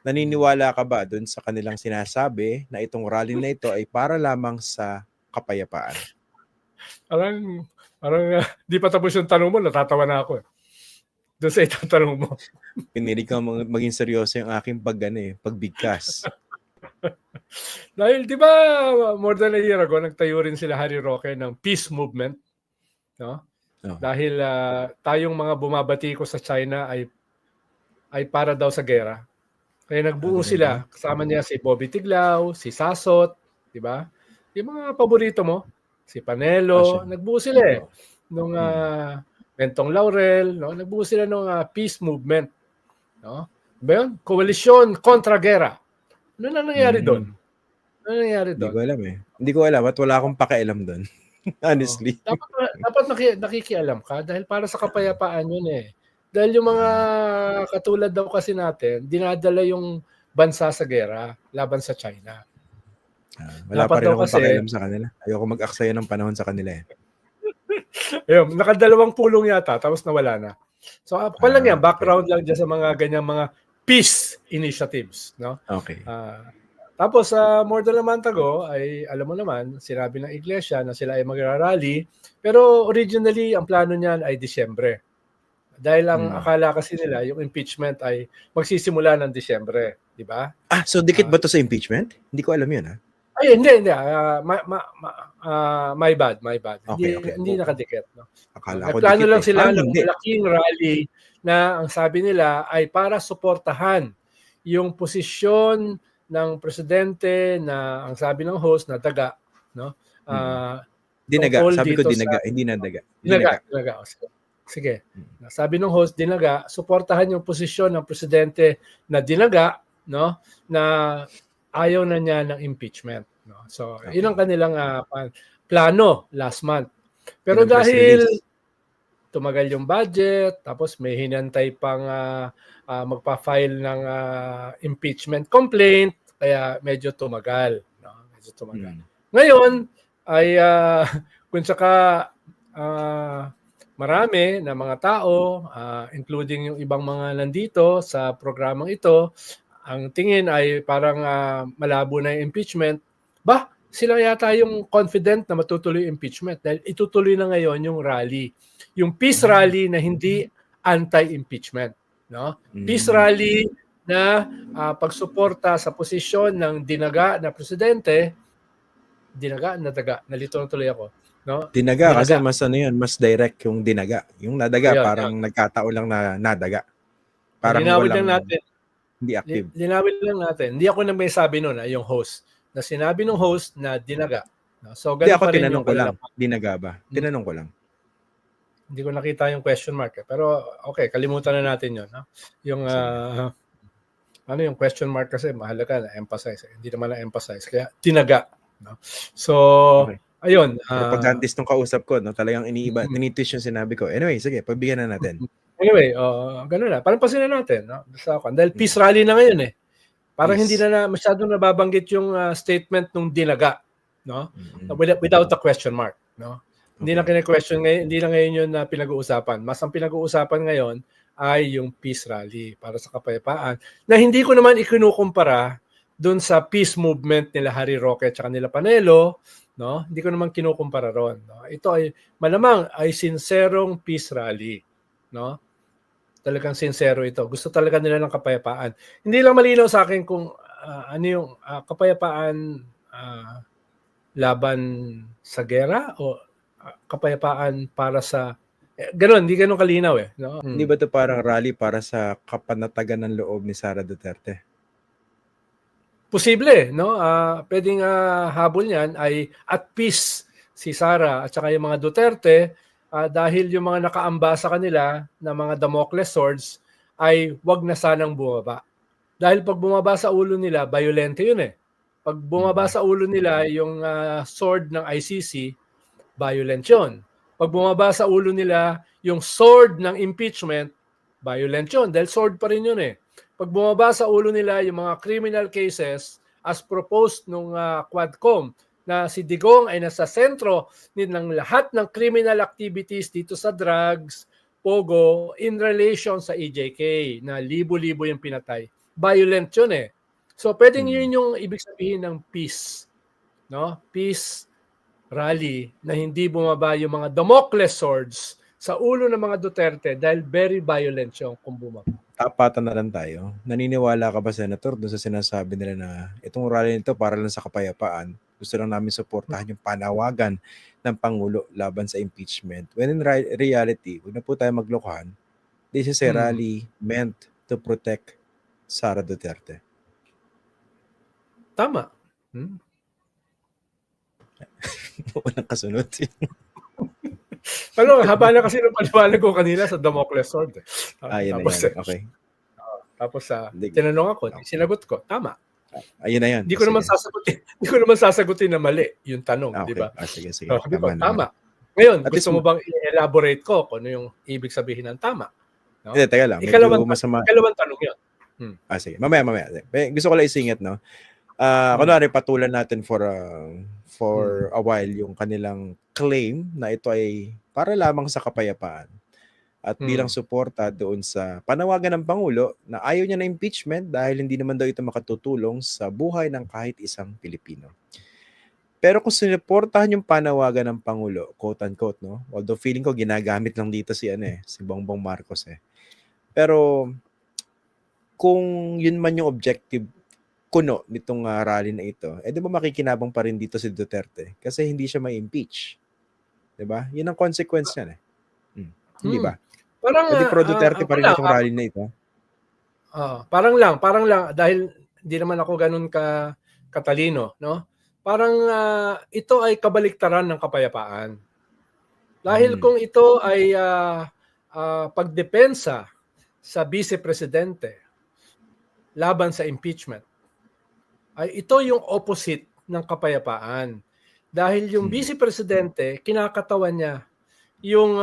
naniniwala ka ba dun sa kanilang sinasabi na itong rally na ito ay para lamang sa kapayapaan? Parang di pa tapos yung tanong mo, natatawa na ako. Doon sa itatanong mo. Pinilig kang maging seryoso yung aking pagbigkas. Dahil di ba more than a year ago, nagtayo rin sila Harry Roque ng peace movement. No? Dahil tayong mga bumabatiko sa China ay para daw sa gera. Kaya nagbuo sila. Kasama niya si Bobby Tiglao, si Sasot, di ba? Yung mga paborito mo, si Panelo, nagbuo sila nung Mentong Laurel, no? Nagbuo sila ng peace movement. No? Ba yun? Koalisyon kontra gera. Ano na nangyari doon? Ano nangyari doon? Hindi ko alam Hindi ko alam at wala akong pakialam doon. Honestly. Dapat nakikialam ka dahil para sa kapayapaan yun Dahil yung mga katulad daw kasi natin, dinadala yung bansa sa gera laban sa China. Wala pa rin akong pakialam sa kanila. Ayoko mag-aksaya ng panahon sa kanila Ayun, nakadalawang pulong yata tapos nawala na. So, lang yan, background lang dyan sa mga ganyang mga peace initiatives. No? Okay. Tapos, more than a month ago, ay alam mo naman, sinabi ng Iglesia na sila ay magra-rally. Pero originally, ang plano niyan ay Disyembre. Dahil ang akala kasi nila, yung impeachment ay magsisimula ng Disyembre. Di ba? So dikit ba to sa impeachment? Hindi ko alam yun Ay, hindi. My bad. Okay. Hindi nakadikit. No? Akala ko plano lang sila ng hindi. malaking rally na ang sabi nila ay para suportahan yung posisyon ng presidente na ang sabi ng host na daga. No? Dinaga. Sabi ko dinaga. Hindi na daga. Dinaga. Sige. Sabi ng host, dinaga, suportahan yung posisyon ng presidente na dinaga, no? Na ayaw na niya ng impeachment. No? So, yun ang kanilang plano last month. Pero dahil tumagal yung budget, tapos may hinantay pang magpa-file ng impeachment complaint, kaya medyo tumagal. No? Ngayon, ay kung saka marami na mga tao, including yung ibang mga nandito sa programang ito, ang tingin ay parang malabo na yung impeachment. Sila yata yung confident na matutuloy yung impeachment dahil itutuloy na ngayon yung rally. Yung peace rally na hindi anti-impeachment. No? Peace rally na pagsuporta sa posisyon ng dinaga na presidente, nalito na tuloy ako. No? Dinaga kasi mas direct yung dinaga. Yung nadaga parang nagkataon lang na nadaga. Parang hindi active. Linawin lang natin. Hindi ako nang may sabi noon, yung host. Na sinabi ng host na dinaga. No? So, hindi ako tinanong ko lang. Dinaga ba? Tinanong ko lang. Hindi ko nakita yung question mark. Pero okay, kalimutan na natin yun. No? Yung yung question mark kasi mahalaga na emphasize. Hindi naman na emphasize. Kaya dinaga. No? So, ayun. Propagandist nung kausap ko, no? Talagang tinitwish yung sinabi ko. Anyway, sige, pagbigyan na natin. Anyway, gano'n na. Palampasin na natin. No? Dahil peace rally na ngayon Parang hindi na masyadong nababanggit yung statement nung dinaga. No? Without a question mark. No? Hindi na kine-question ngayon, hindi na ngayon yun na pinag-uusapan. Mas ang pinag-uusapan ngayon ay yung peace rally para sa kapayapaan na hindi ko naman ikinukumpara doon sa peace movement nila Harry Roque at nila Panelo, no? Hindi ko naman kinukumpara ron, no? Ito ay malamang ay sinserong peace rally, no? Talagang sincero ito. Gusto talaga nila ng kapayapaan. Hindi lang malinaw sa akin kung ano yung kapayapaan laban sa gera o kapayapaan para sa ganon, hindi ganon kalinaw no? Hindi ba ito parang rally para sa kapanatagan ng loob ni Sara Duterte? Posible, no? Pwedeng habol niyan ay at peace si Sara at saka yung mga Duterte dahil yung mga nakaamba sa kanila na mga Damocles swords ay wag na sanang bumaba. Dahil pag bumaba sa ulo nila, violente yun Pag bumaba sa ulo nila yung sword ng ICC, violent yun. Pag bumaba sa ulo nila yung sword ng impeachment, violent yun. Dahil sword pa rin yun Pag bumaba sa ulo nila yung mga criminal cases as proposed nung Quadcom na si Digong ay nasa sentro ng lahat ng criminal activities dito sa drugs, pogo, in relation sa EJK na libo-libo yung pinatay. violent yun eh. So pwedeng yun yung ibig sabihin ng peace, no? Peace rally na hindi bumaba yung mga Damocles swords sa ulo ng mga Duterte dahil very violent yung kung bumaba. Tapatan na lang tayo. Naniniwala ka ba, Senator, doon sa sinasabi nila na itong rally nito para lang sa kapayapaan? Gusto lang namin suportahan yung panawagan ng Pangulo laban sa impeachment. When in reality, huwag na po tayo maglokohan. This is a rally meant to protect Sara Duterte. Tama. Walang kasunod. Ano, haba na kasi ng paliwanag ko kanina sa Damocles sword. Yan na yan. Okay. Tapos tinanong ako, sinagot ko, tama. Ayun na yan. Hindi ko naman sasagutin na mali yung tanong, di ba? Sige. Tama. Ngayon, gusto mo bang i-elaborate ko kung ano yung ibig sabihin ng tama? No? Hindi, teka lang. Ikalawang tanong yun. Sige. Mamaya. Gusto ko lang isingit, no? Kunwari, patulan natin for a while yung kanilang claim na ito ay para lamang sa kapayapaan. At bilang suporta doon sa panawagan ng Pangulo na ayaw niya na impeachment dahil hindi naman daw ito makatutulong sa buhay ng kahit isang Pilipino. Pero kung sinuportahan yung panawagan ng Pangulo, quote-unquote, no? Although feeling ko ginagamit lang dito si Bongbong Marcos Pero kung yun man yung objective kuno nitong rally na ito, di ba makikinabang pa rin dito si Duterte kasi hindi siya may impeach. 'Di ba? Yun ang consequence niyan Hindi ba? Parang pro Duterte pa rin itong rally na ito. Parang lang dahil hindi naman ako ganun katalino, no? Parang ito ay kabaliktaran ng kapayapaan. Dahil kung ito ay pagdepensa sa vice presidente laban sa impeachment, ay ito yung opposite ng kapayapaan. Dahil yung vice presidente, kinakatawan niya yung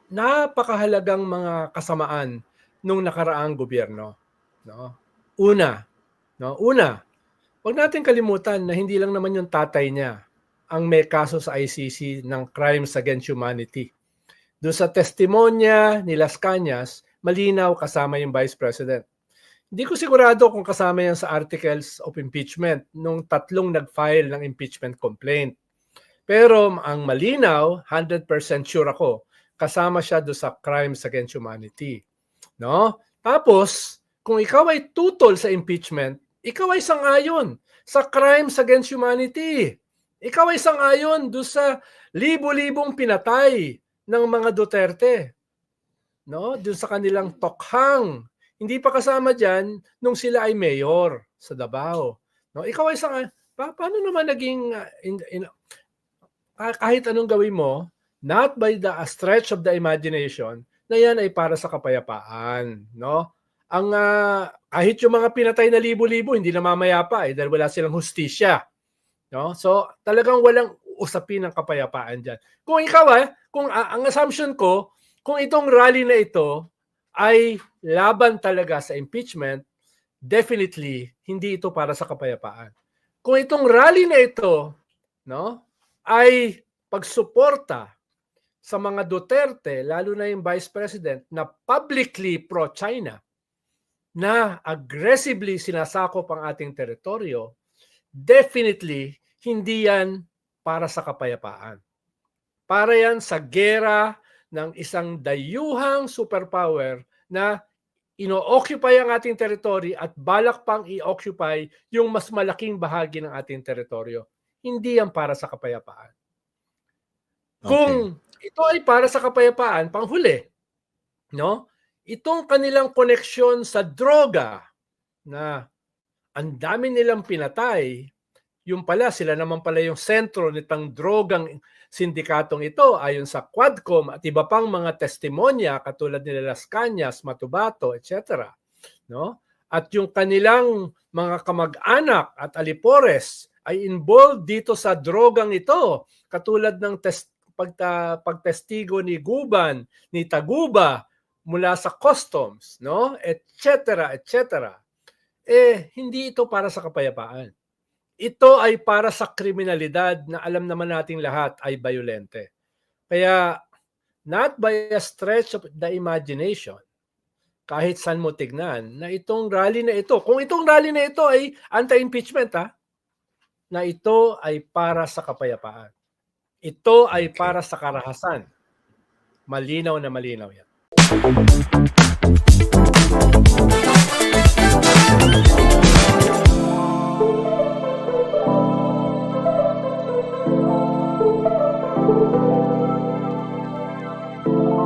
napakahalagang mga kasamaan nung nakaraang gobyerno, no? Una, wag natin kalimutan na hindi lang naman yung tatay niya ang may kaso sa ICC ng crimes against humanity. Doon sa testimonya ni Las Cañas, malinaw kasama yung vice president. Hindi ko sigurado kung kasama yan sa articles of impeachment nung tatlong nag-file ng impeachment complaint. Pero ang malinaw, 100% sure ako, kasama siya do sa crimes against humanity. No? Tapos, kung ikaw ay tutol sa impeachment, ikaw ay sang-ayon sa crimes against humanity. Ikaw ay sang-ayon do sa libo-libong pinatay ng mga Duterte. No? Doon sa kanilang tokhang. Hindi pa kasama diyan nung sila ay mayor sa Davao. No? Ikaw ay sang-ayon. Paano naman naging kahit anong gawin mo, not by the stretch of the imagination, na yan ay para sa kapayapaan, no? Ang kahit yung mga pinatay na libo-libo hindi namamayapa dahil wala silang hustisya, no? So, talagang walang usapin ng kapayapaan diyan. Kung ikaw kung ang assumption ko, kung itong rally na ito ay laban talaga sa impeachment, definitely hindi ito para sa kapayapaan. Kung itong rally na ito, no, ay pagsuporta sa mga Duterte, lalo na yung Vice President, na publicly pro-China, na aggressively sinasakop ang ating teritoryo, definitely hindi yan para sa kapayapaan. Para yan sa gera ng isang dayuhang superpower na ino-occupy ang ating teritoryo at balak pang i-occupy yung mas malaking bahagi ng ating teritoryo. Hindi yan para sa kapayapaan. Okay. Kung ito ay para sa kapayapaan, panghuli, no? Itong kanilang koneksyon sa droga na ang dami nilang pinatay, yung pala, sila naman pala yung sentro nitong drogang sindikatong ito ayon sa Quadcom at iba pang mga testimonya katulad nila Las Cañas, Matubato, etc. No? At yung kanilang mga kamag-anak at alipores ay involved dito sa drogang ito katulad ng pagtestigo ni Guban, ni Taguba mula sa customs, no? Etc. Hindi ito para sa kapayapaan. Ito ay para sa kriminalidad na alam naman nating lahat ay bayolente. Kaya not by a stretch of the imagination kahit saan mo tignan, na itong rally na ito, kung itong rally na ito ay anti-impeachment, na ito ay para sa kapayapaan. Ito ay para sa karahasan. Malinaw na malinaw yan.